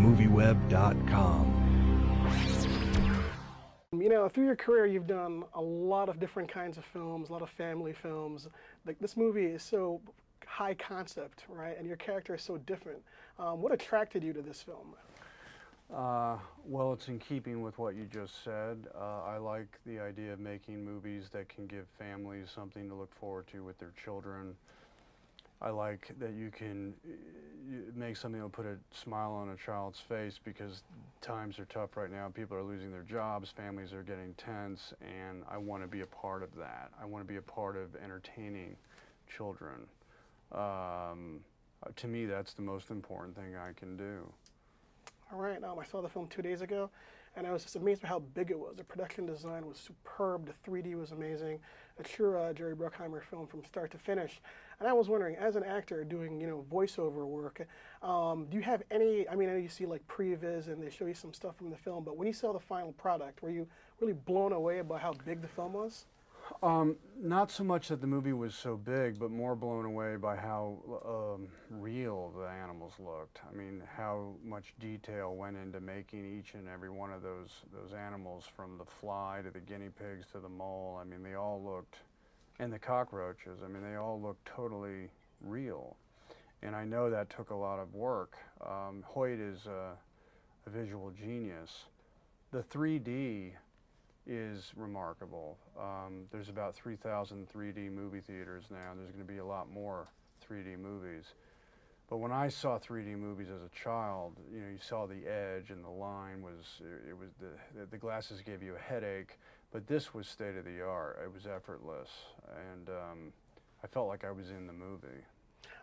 movieweb.com. You know, through your career, you've done a lot of different kinds of films, a lot of family films. Like, this movie is so high concept, right? And your character is so different. What attracted you to this film? Well, it's in keeping with what you just said. I like the idea of making movies that can give families something to look forward to with their children. I like that you can make something that will put a smile on a child's face, because times are tough right now. People are losing their jobs, families are getting tense, and I want to be a part of that. I want to be a part of entertaining children. To me, that's the most important thing I can do. All right, I saw the film 2 days ago, and I was just amazed by how big it was. The production design was superb, the 3D was amazing, a true Jerry Bruckheimer film from start to finish. And I was wondering, as an actor doing, voiceover work, do you have any, I know you see like previs and they show you some stuff from the film, but when you saw the final product, were you really blown away by how big the film was? Not so much that the movie was so big, but more blown away by how real the animals looked. I mean, how much detail went into making each and every one of those animals, from the fly to the guinea pigs to the mole. I mean, they all looked, and the cockroaches, I mean, they all looked totally real. And I know that took a lot of work. Hoyt is a visual genius. The 3D is remarkable. There's about 3,000 3D movie theaters now, and there's going to be a lot more 3D movies. But when I saw 3D movies as a child, you saw the edge, and the line was, the glasses gave you a headache, but this was state of the art. It was effortless, and I felt like I was in the movie.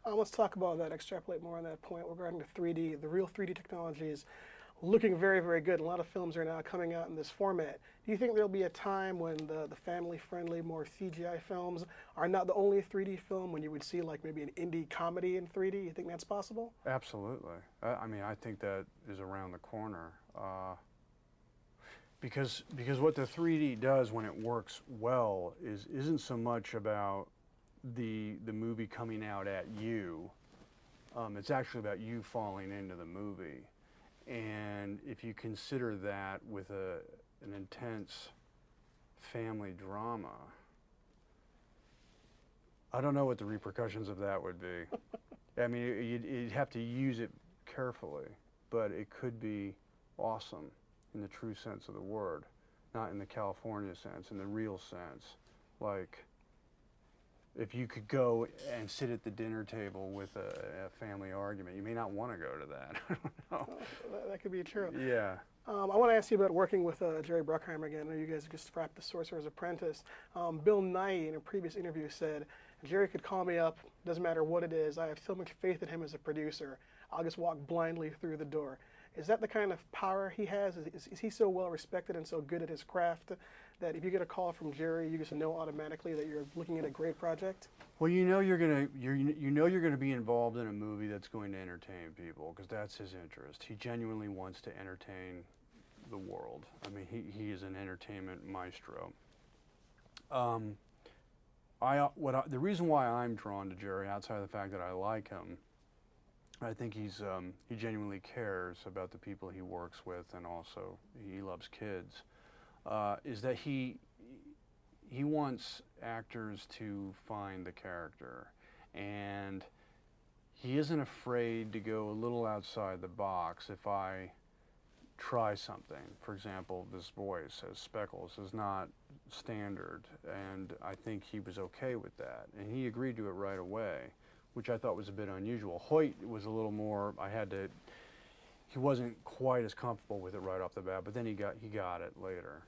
Let's talk about that, extrapolate more on that point regarding the 3D. The real 3D technology is looking very, very good. A lot of films are now coming out in this format. Do you think there'll be a time when the family-friendly, more CGI films are not the only 3D film, when you would see like maybe an indie comedy in 3D? You think that's possible? Absolutely. I mean, I think that is around the corner. Because what the 3D does when it works well isn't so much about the movie coming out at you. It's actually about you falling into the movie. And if you consider that with an intense family drama, I don't know what the repercussions of that would be. I mean, you'd have to use it carefully, but it could be awesome in the true sense of the word, not in the California sense, in the real sense. Like, if you could go and sit at the dinner table with a family argument, you may not want to go to that. I don't know. That could be true. Yeah. I want to ask you about working with Jerry Bruckheimer again. I know you guys just wrapped The Sorcerer's Apprentice. Bill Nighy, in a previous interview, said, Jerry could call me up, doesn't matter what it is, I have so much faith in him as a producer, I'll just walk blindly through the door. Is that the kind of power he has? Is he so well respected and so good at his craft that if you get a call from Jerry, you just know automatically that you're looking at a great project? Well, you know you're gonna be involved in a movie that's going to entertain people, because that's his interest. He genuinely wants to entertain the world. I mean, he is an entertainment maestro. The reason why I'm drawn to Jerry, outside of the fact that I like him, I think he genuinely cares about the people he works with, and also he loves kids, is that he wants actors to find the character, and he isn't afraid to go a little outside the box. If I try something, for example, this voice as Speckles is not standard, and I think he was okay with that, and he agreed to it right away, which I thought was a bit unusual. Hoyt was a little more, he wasn't quite as comfortable with it right off the bat, but then he got it later.